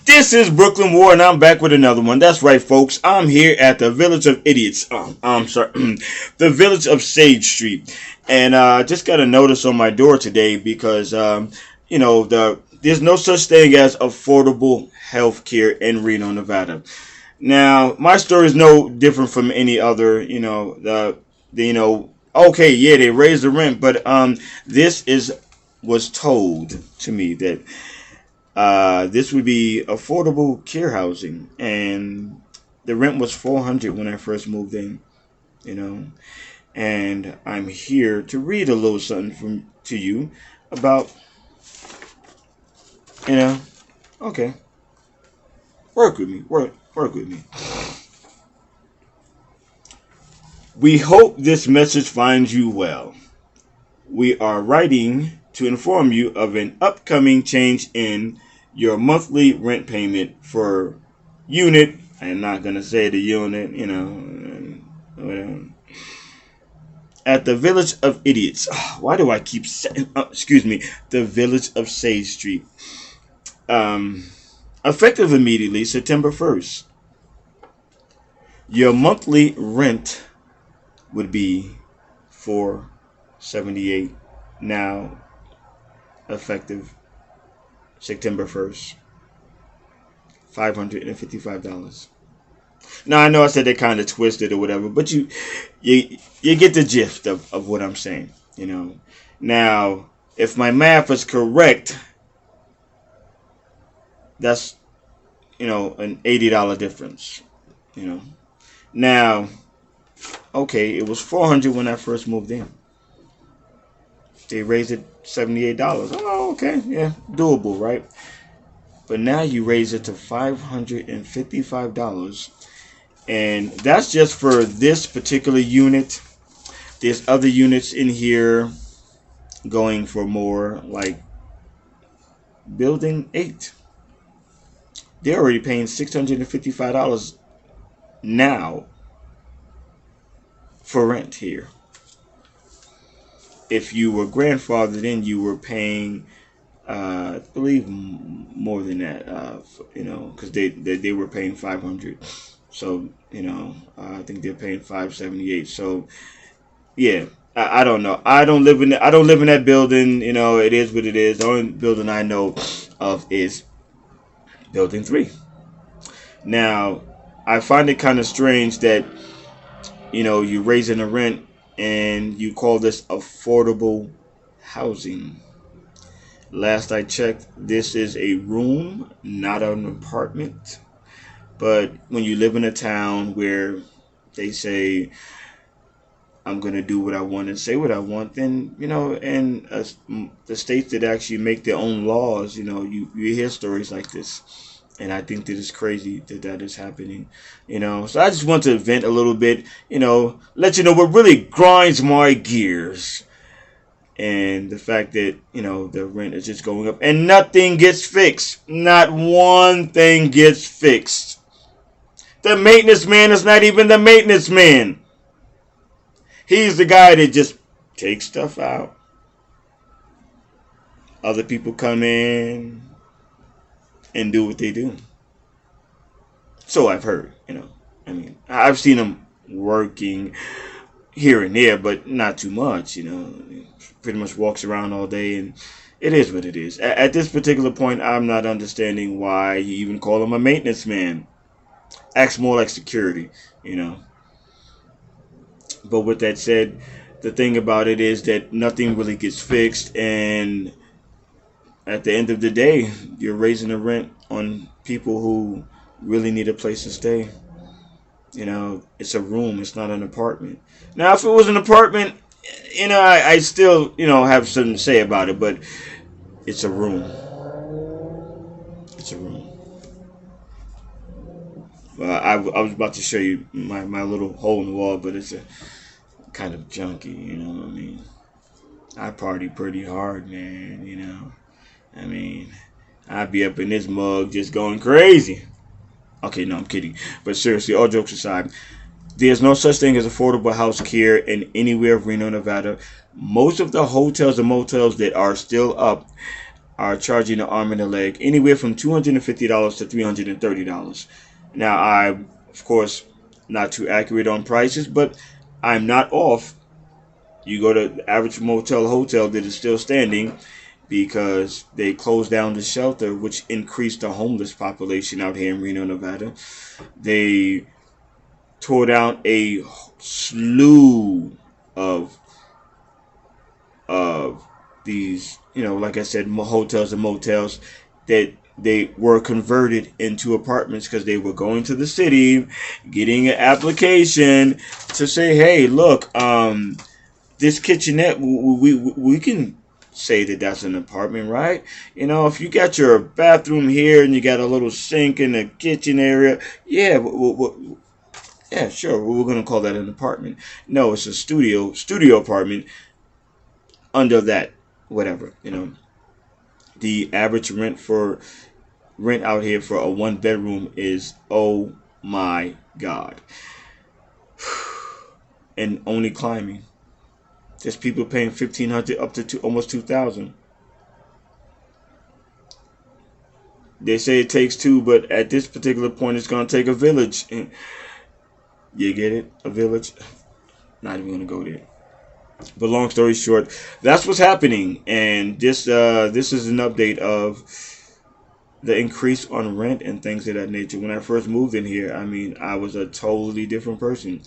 This is Brooklyn War, and I'm back with another one. That's right, folks. I'm here at the Village of Idiots. I'm sorry, the Village of Sage Street, and just got a notice on my door today because there's no such thing as affordable health care in Reno, Nevada. Now, my story is no different from any other. Okay, yeah, they raised the rent, but this is was told to me that this would be affordable care housing, and the rent was 400 when I first moved in. You know, and I'm here to read a little something from to you about. You know, okay, work with me, work with me. We hope this message finds you well. We are writing to inform you of an upcoming change in your monthly rent payment for unit. I'm not going to say the unit, whatever. At the Village of Idiots. Why do I keep saying, excuse me, the Village of Sage Street. Effective immediately, September 1st. Your monthly rent would be $478 now, effective September 1st, $555. Now I know I said they kind of twisted or whatever, but you get the gist of what I'm saying. Now if my math is correct, that's an $80 difference. Now, okay, it was 400 when I first moved in. They raised it $78. Oh, okay, yeah, doable, right? But now you raise it to $555, and that's just for this particular unit. There's other units in here going for more, like Building 8. They're already paying $655 now for rent here. If you were grandfathered in, you were paying, I believe, more than that. Because they were paying $500. So I think they're paying $578. So yeah, I don't know. I don't live in that building. It is what it is. The only building I know of is Building 3. Now, I find it kind of strange that you're raising the rent and you call this affordable housing. Last I checked, this is a room, not an apartment. But when you live in a town where they say, I'm going to do what I want and say what I want, then, and the states that actually make their own laws, you hear stories like this. And I think that it's crazy that is happening, So I just want to vent a little bit, let you know what really grinds my gears. And the fact that, the rent is just going up and nothing gets fixed. Not one thing gets fixed. The maintenance man is not even the maintenance man. He's the guy that just takes stuff out. Other people come in and do what they do. So I've heard, I've seen them working here and there, but not too much, pretty much walks around all day, and it is what it is. At this particular point, I'm not understanding why you even call him a maintenance man. Acts more like security, But with that said, the thing about it is that nothing really gets fixed, and at the end of the day, you're raising the rent on people who really need a place to stay. It's a room. It's not an apartment. Now, if it was an apartment, I still, have something to say about it, but it's a room. It's a room. I was about to show you my little hole in the wall, but it's a kind of junky, I party pretty hard, man, I'd be up in this mug just going crazy. Okay, no, I'm kidding. But seriously, all jokes aside, there's no such thing as affordable house care in anywhere of Reno, Nevada. Most of the hotels and motels that are still up are charging an arm and a leg anywhere from $250 to $330. Now, I'm, of course, not too accurate on prices, but I'm not off. You go to the average motel hotel that is still standing because they closed down the shelter, which increased the homeless population out here in Reno, Nevada. They tore down a slew of of these, like I said, hotels and motels that they were converted into apartments because they were going to the city, getting an application to say, hey, look, this kitchenette, we can say that that's an apartment, right? If you got your bathroom here and you got a little sink in the kitchen area, yeah, yeah, sure, we're gonna call that an apartment. No, it's a studio apartment under that, whatever. The average rent out here for a 1 bedroom is, oh my God, and only climbing. There's people paying $1,500 up to almost $2,000. They say it takes two, but at this particular point, it's gonna take a village. You get it? A village. Not even gonna go there. But long story short, that's what's happening, and this is an update of the increase on rent and things of that nature. When I first moved in here, I mean, I was a totally different person.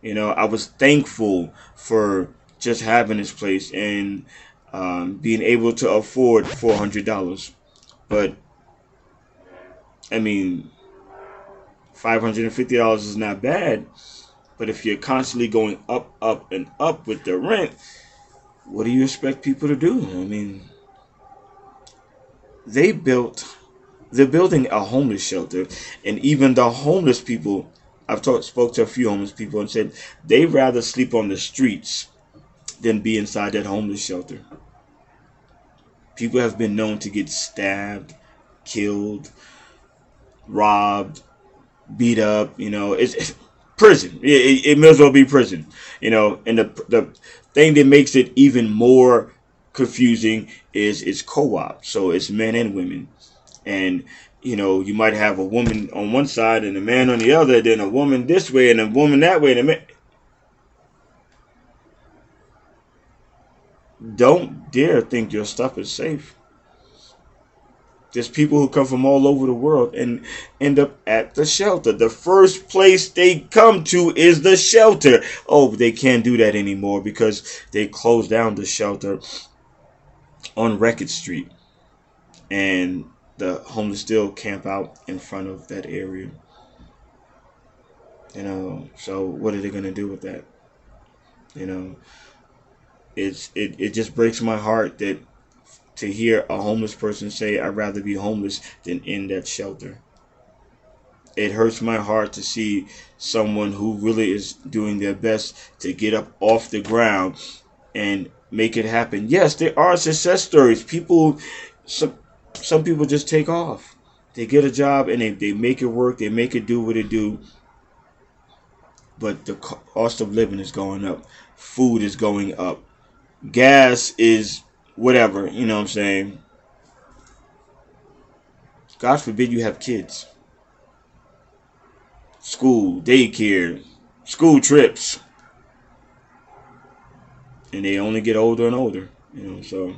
I was thankful for just having this place and being able to afford $400. But I mean, $550 is not bad. But if you're constantly going up, up, and up with the rent, what do you expect people to do? I mean, they're building a homeless shelter, and even the homeless people, spoke to a few homeless people and said they'd rather sleep on the streets than be inside that homeless shelter. People have been known to get stabbed, killed, robbed, beat up. It's prison. It may as well be prison. And the thing that makes it even more confusing is it's co-op. So it's men and women. And, you might have a woman on one side and a man on the other, then a woman this way and a woman that way. And a man. Don't dare think your stuff is safe. There's people who come from all over the world and end up at the shelter. The first place they come to is the shelter. Oh, but they can't do that anymore because they closed down the shelter on Reckitt Street. And the homeless still camp out in front of that area. So what are they going to do with that? It just breaks my heart that to hear a homeless person say, I'd rather be homeless than in that shelter. It hurts my heart to see someone who really is doing their best to get up off the ground and make it happen. Yes, there are success stories. Some people just take off. They get a job and they make it work. They make it do what it do. But the cost of living is going up. Food is going up. Gas is whatever, you know what I'm saying? God forbid you have kids. School, daycare, school trips. And they only get older and older, so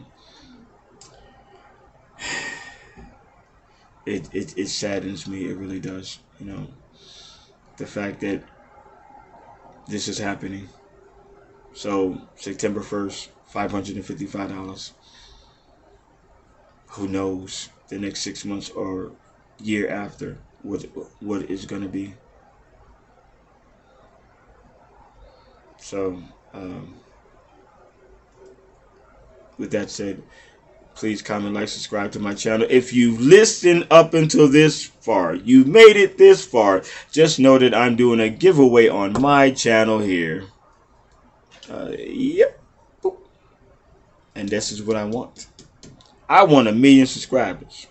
it saddens me, it really does, the fact that this is happening. So September 1st, $555. Who knows the next 6 months or year after what is going to be. So with that said, please comment, like, subscribe to my channel. If you've listened up until this far, you made it this far, just know that I'm doing a giveaway on my channel here. Yep. And this is what I want. I want 1 million subscribers.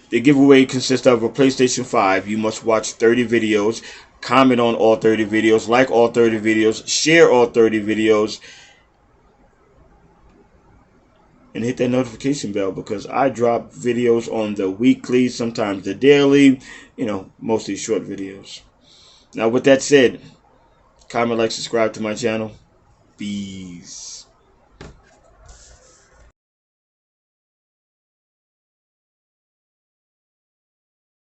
The giveaway consists of a PlayStation 5. You must watch 30 videos, comment on all 30 videos, like all 30 videos, share all 30 videos, and hit that notification bell, because I drop videos on the weekly, sometimes the daily, mostly short videos. Now, with that said, comment, like, subscribe to my channel. Peace.